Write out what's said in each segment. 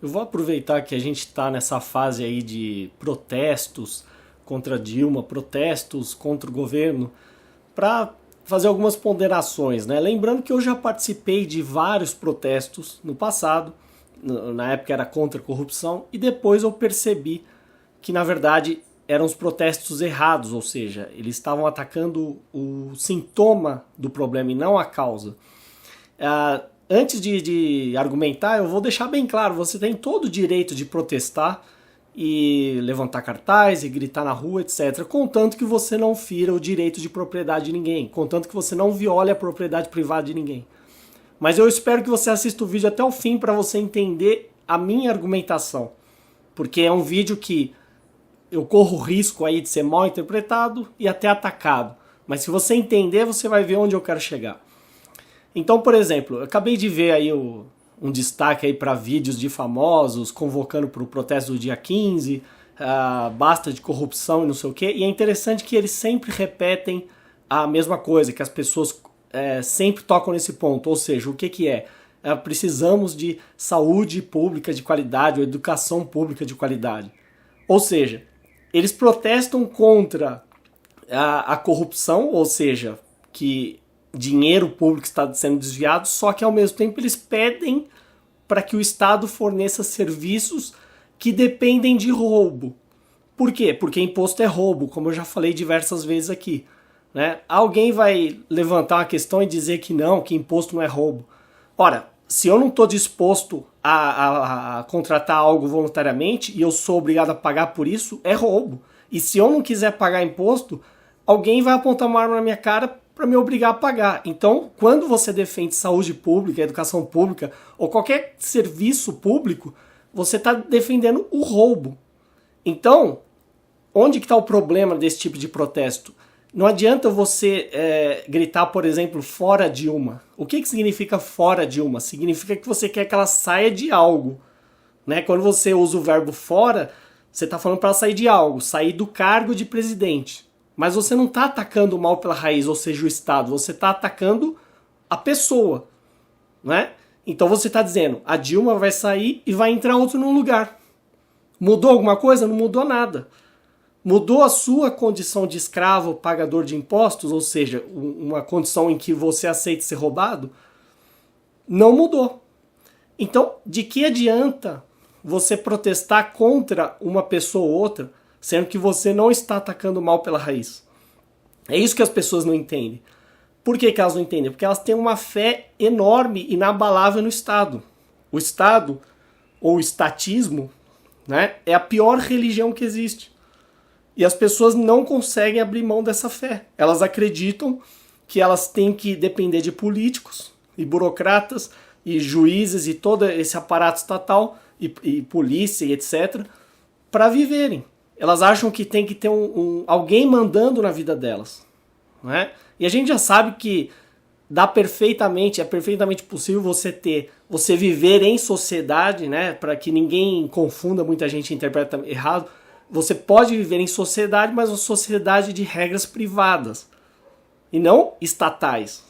Eu vou aproveitar que a gente está nessa fase aí de protestos contra Dilma, protestos contra o governo, para fazer algumas ponderações, né? Lembrando que eu já participei de vários protestos no passado, na época era contra a corrupção, e depois eu percebi que na verdade eram os protestos errados, ou seja, eles estavam atacando o sintoma do problema e não a causa. Antes de argumentar, eu vou deixar bem claro, você tem todo o direito de protestar e levantar cartaz e gritar na rua, etc. Contanto que você não fira o direito de propriedade de ninguém, contanto que você não viole a propriedade privada de ninguém. Mas eu espero que você assista o vídeo até o fim para você entender a minha argumentação, porque é um vídeo que eu corro o risco aí de ser mal interpretado e até atacado. Mas se você entender, você vai ver onde eu quero chegar. Então, por exemplo, eu acabei de ver aí um destaque aí para vídeos de famosos convocando para o protesto do dia 15, basta de corrupção e não sei o quê. E é interessante que eles sempre repetem a mesma coisa, que as pessoas sempre tocam nesse ponto. Ou seja, o que é? Precisamos de saúde pública de qualidade ou educação pública de qualidade. Ou seja, eles protestam contra a corrupção, ou seja, que dinheiro público está sendo desviado, só que ao mesmo tempo eles pedem para que o Estado forneça serviços que dependem de roubo. Por quê? Porque imposto é roubo, como eu já falei diversas vezes aqui, né? Alguém vai levantar uma questão e dizer que não, que imposto não é roubo. Ora, se eu não estou disposto a contratar algo voluntariamente e eu sou obrigado a pagar por isso, é roubo. E se eu não quiser pagar imposto, alguém vai apontar uma arma na minha cara para me obrigar a pagar. Então, quando você defende saúde pública, educação pública ou qualquer serviço público, você está defendendo o roubo. Então, onde que está o problema desse tipo de protesto? Não adianta você gritar, por exemplo, fora Dilma. O que significa fora Dilma? Significa que você quer que ela saia de algo, né? Quando você usa o verbo fora, você está falando para ela sair de algo, sair do cargo de presidente. Mas você não está atacando o mal pela raiz, ou seja, o Estado. Você está atacando a pessoa, né? Então você está dizendo, a Dilma vai sair e vai entrar outro no lugar. Mudou alguma coisa? Não mudou nada. Mudou a sua condição de escravo, pagador de impostos, ou seja, uma condição em que você aceita ser roubado? Não mudou. Então, de que adianta você protestar contra uma pessoa ou outra, sendo que você não está atacando o mal pela raiz? É isso que as pessoas não entendem. Por que elas não entendem? Porque elas têm uma fé enorme, inabalável no Estado. O Estado, ou o estatismo, né, é a pior religião que existe. E as pessoas não conseguem abrir mão dessa fé. Elas acreditam que elas têm que depender de políticos e burocratas e juízes e todo esse aparato estatal e polícia e etc. para viverem. Elas acham que tem que ter alguém mandando na vida delas, não é? E a gente já sabe que é perfeitamente possível você viver em sociedade, né? Para que ninguém confunda, muita gente interpreta errado. Você pode viver em sociedade, mas uma sociedade de regras privadas e não estatais,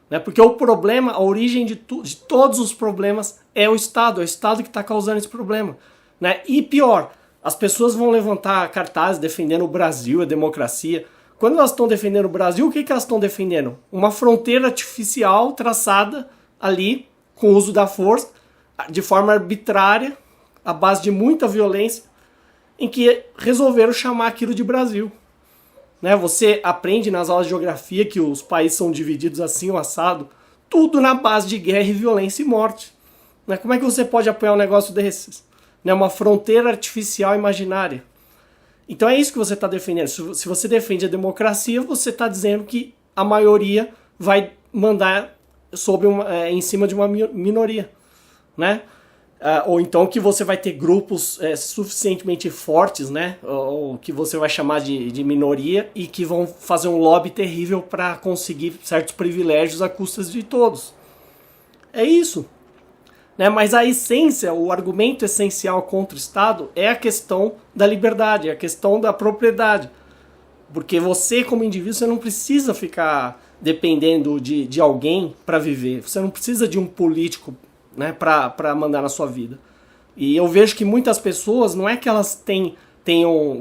né? Porque o problema, a origem de todos os problemas é o Estado que está causando esse problema, né? E pior, as pessoas vão levantar cartazes defendendo o Brasil, a democracia. Quando elas estão defendendo o Brasil, o que elas estão defendendo? Uma fronteira artificial traçada ali com o uso da força, de forma arbitrária, à base de muita violência, em que resolveram chamar aquilo de Brasil. Né? Você aprende nas aulas de geografia que os países são divididos assim, o assado, tudo na base de guerra e violência e morte. Né? Como é que você pode apoiar um negócio desses? Né? Uma fronteira artificial imaginária. Então é isso que você está defendendo. Se você defende a democracia, você está dizendo que a maioria vai mandar em cima de uma minoria, né? Ou então que você vai ter grupos suficientemente fortes, né? Ou que você vai chamar de minoria e que vão fazer um lobby terrível para conseguir certos privilégios à custa de todos. É isso. Né? Mas a essência, o argumento essencial contra o Estado é a questão da liberdade, é a questão da propriedade. Porque você, como indivíduo, você não precisa ficar dependendo de alguém para viver. Você não precisa de um político, né, para mandar na sua vida. E eu vejo que muitas pessoas, não é que elas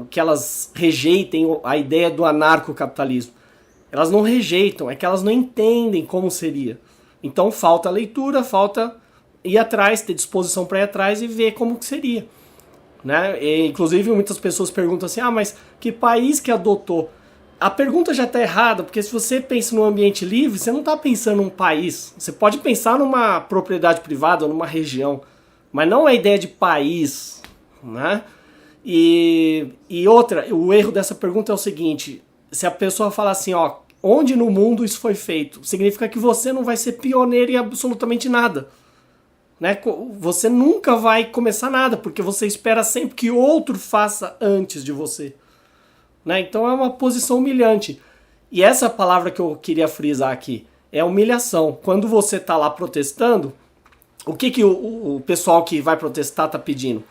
que elas rejeitem a ideia do anarcocapitalismo. Elas não rejeitam, é que elas não entendem como seria. Então falta leitura, falta ir atrás, ter disposição para ir atrás e ver como que seria. Né? E, inclusive muitas pessoas perguntam assim, mas que país que adotou? A pergunta já está errada, porque se você pensa no ambiente livre, você não está pensando num país. Você pode pensar numa propriedade privada ou numa região, mas não a ideia de país. Né? E outra, o erro dessa pergunta é o seguinte, se a pessoa fala assim, onde no mundo isso foi feito? Significa que você não vai ser pioneiro em absolutamente nada. Né? Você nunca vai começar nada, porque você espera sempre que outro faça antes de você. Né? Então é uma posição humilhante. E essa palavra que eu queria frisar aqui é humilhação. Quando você está lá protestando, o que o pessoal que vai protestar está pedindo?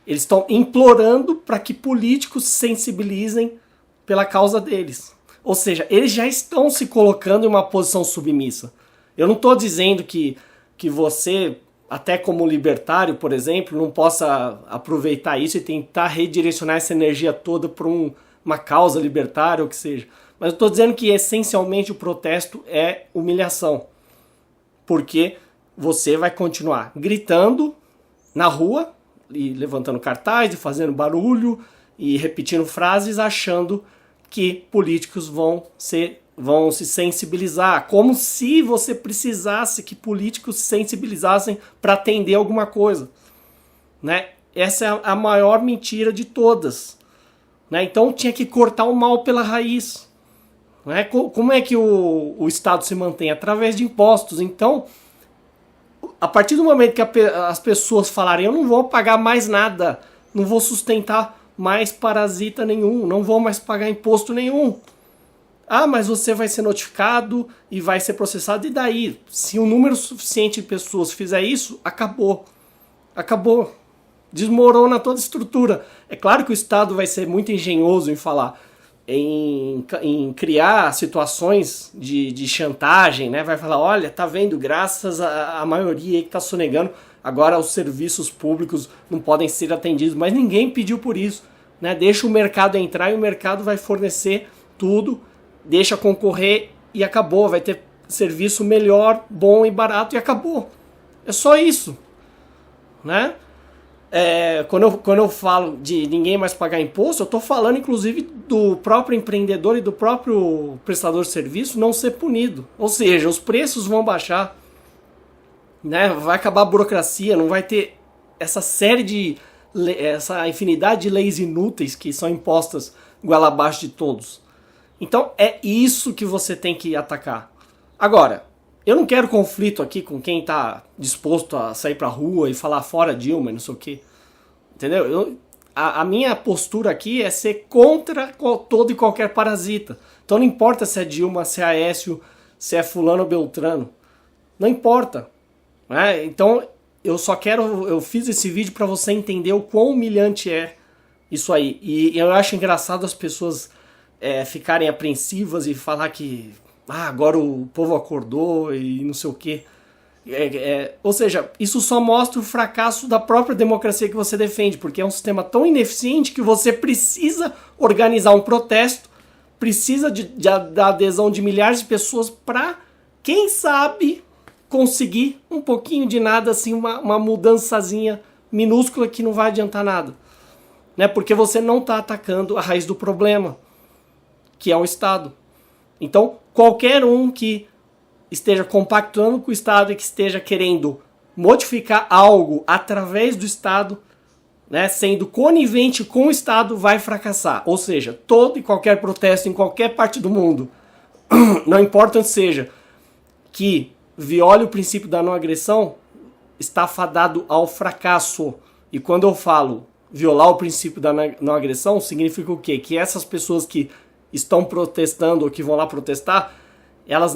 Eles estão implorando para que políticos se sensibilizem pela causa deles. Ou seja, eles já estão se colocando em uma posição submissa. Eu não estou dizendo que você, até como libertário, por exemplo, não possa aproveitar isso e tentar redirecionar essa energia toda para uma causa libertária ou o que seja. Mas eu estou dizendo que essencialmente o protesto é humilhação. Porque você vai continuar gritando na rua, e levantando cartaz, e fazendo barulho, e repetindo frases, achando que políticos vão se sensibilizar. Como se você precisasse que políticos se sensibilizassem para atender alguma coisa. Né? Essa é a maior mentira de todas. Né? Então tinha que cortar o mal pela raiz. Né? Como é que o Estado se mantém? Através de impostos. Então, a partir do momento que as pessoas falarem, eu não vou pagar mais nada, não vou sustentar mais parasita nenhum, não vou mais pagar imposto nenhum. Mas você vai ser notificado e vai ser processado, e daí? Se um número suficiente de pessoas fizer isso, acabou. Acabou. Desmorona toda a estrutura. É claro que o Estado vai ser muito engenhoso em falar, em criar situações de chantagem, né? Vai falar, olha, tá vendo, graças à maioria que está sonegando, agora os serviços públicos não podem ser atendidos, mas ninguém pediu por isso. Né? Deixa o mercado entrar e o mercado vai fornecer tudo, deixa concorrer e acabou, vai ter serviço melhor, bom e barato e acabou. É só isso. Né? Quando eu falo de ninguém mais pagar imposto, eu estou falando inclusive do próprio empreendedor e do próprio prestador de serviço não ser punido. Ou seja, os preços vão baixar, né? Vai acabar a burocracia, não vai ter essa infinidade de leis inúteis que são impostas goela abaixo de todos. Então é isso que você tem que atacar. Agora, eu não quero conflito aqui com quem está disposto a sair pra rua e falar fora Dilma e não sei o quê. Entendeu? A minha postura aqui é ser contra todo e qualquer parasita. Então não importa se é Dilma, se é Aécio, se é fulano ou beltrano. Não importa. Né? Então eu fiz esse vídeo para você entender o quão humilhante é isso aí. E eu acho engraçado as pessoas ficarem apreensivas e falar que agora o povo acordou e não sei o quê. Ou seja, isso só mostra o fracasso da própria democracia que você defende, porque é um sistema tão ineficiente que você precisa organizar um protesto, precisa da adesão de milhares de pessoas para, quem sabe, conseguir um pouquinho de nada, assim, uma mudançazinha minúscula que não vai adiantar nada. Né? Porque você não está atacando a raiz do problema, que é o Estado. Então, qualquer um que esteja compactuando com o Estado e que esteja querendo modificar algo através do Estado, né, sendo conivente com o Estado, vai fracassar. Ou seja, todo e qualquer protesto em qualquer parte do mundo, não importa onde seja, que viole o princípio da não agressão, está fadado ao fracasso. E quando eu falo violar o princípio da não agressão, significa o quê? Que essas pessoas que estão protestando ou que vão lá protestar, elas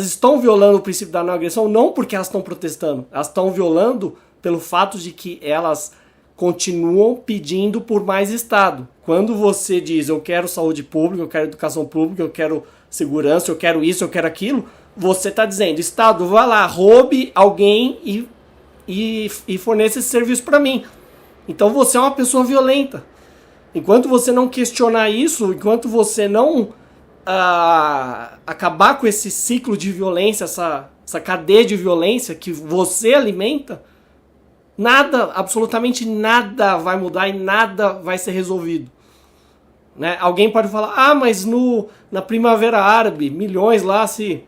estão violando o princípio da não agressão não porque elas estão protestando, elas estão violando pelo fato de que elas continuam pedindo por mais Estado. Quando você diz eu quero saúde pública, eu quero educação pública, eu quero segurança, eu quero isso, eu quero aquilo, você está dizendo, Estado, vá lá, roube alguém e e forneça esse serviço para mim. Então você é uma pessoa violenta. Enquanto você não questionar isso, enquanto você não acabar com esse ciclo de violência, essa cadeia de violência que você alimenta, nada, absolutamente nada vai mudar e nada vai ser resolvido. Né? Alguém pode falar, mas na Primavera Árabe, milhões lá se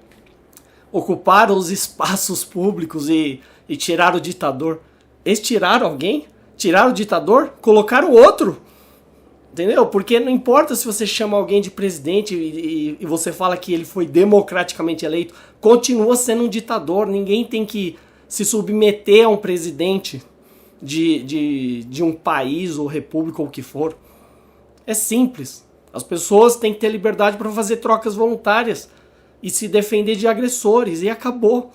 ocuparam os espaços públicos e tiraram o ditador. Eles tiraram alguém? Tiraram o ditador? Colocaram outro? Entendeu? Porque não importa se você chama alguém de presidente e você fala que ele foi democraticamente eleito, continua sendo um ditador. Ninguém tem que se submeter a um presidente de um país ou república ou o que for. É simples. As pessoas têm que ter liberdade para fazer trocas voluntárias e se defender de agressores, e acabou.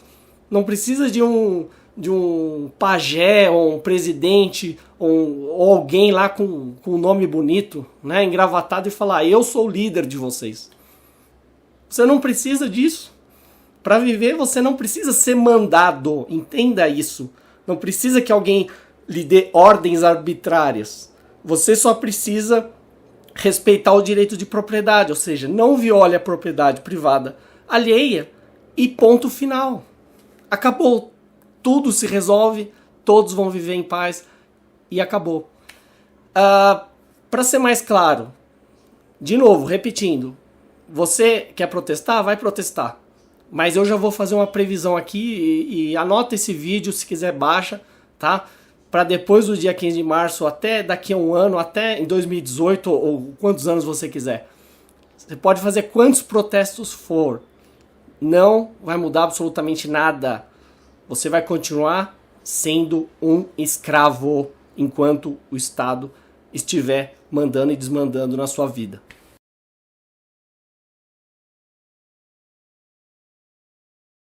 Não precisa de um pajé ou um presidente ou alguém lá com um nome bonito, né, engravatado, e falar, eu sou o líder de vocês. Você não precisa disso. Para viver você não precisa ser mandado, entenda isso. Não precisa que alguém lhe dê ordens arbitrárias. Você só precisa respeitar o direito de propriedade, ou seja, não viole a propriedade privada alheia e ponto final. Acabou. Tudo se resolve, todos vão viver em paz e acabou. Para ser mais claro, de novo, repetindo, você quer protestar? Vai protestar. Mas eu já vou fazer uma previsão aqui e anota esse vídeo, se quiser baixa, tá? Para depois do dia 15 de março, até daqui a um ano, até em 2018 ou quantos anos você quiser. Você pode fazer quantos protestos for. Não vai mudar absolutamente nada. Você vai continuar sendo um escravo enquanto o Estado estiver mandando e desmandando na sua vida.